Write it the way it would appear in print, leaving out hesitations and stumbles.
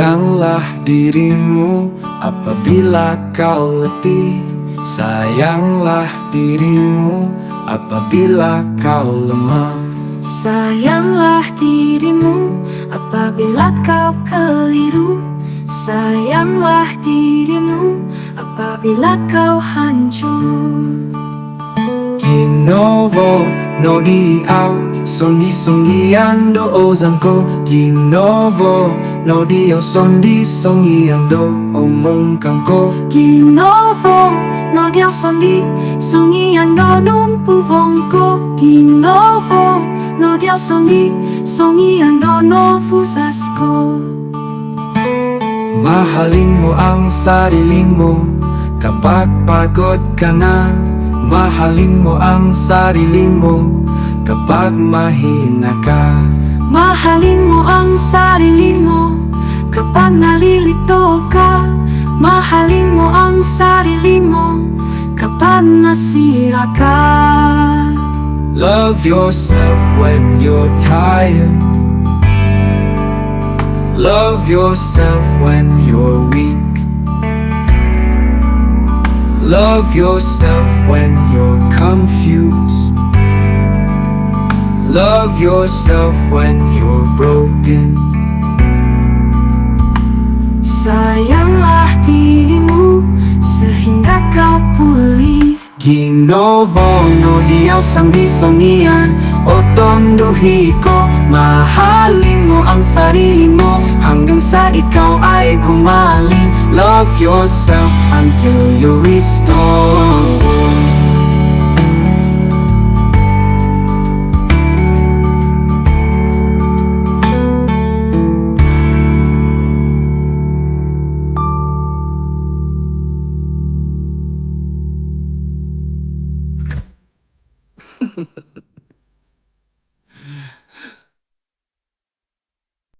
Sayanglah dirimu apabila kau letih. Sayanglah dirimu apabila kau lemah. Sayanglah dirimu apabila kau keliru. Sayanglah dirimu apabila kau hancur. Ginovo no diau songi-songiando ozanko. Ginovo no diau songi-songiando omongkanko. Ginovo no Dio songiando numpu vongko. Ginovo no Dio songiando no fusasko. Mahalin mo ang sarili mo kapag pagod ka na. Mahalin mo ang sarili mo kapag mahina ka. Mahalin mo ang sarili mo kapag nalilito ka. Mahalin mo ang sarili mo kapag nasira ka. Love yourself when you're tired. Love yourself when you're weak. Love yourself when you're confused. Love yourself when you're broken. Sayanglah dirimu sehingga kau pulih. Ginovo no diau sangi-songian o tonduhi ko. Mahalin mo ang sarili mo hanggang sa ikaw ay gumaling. Love yourself until you restore.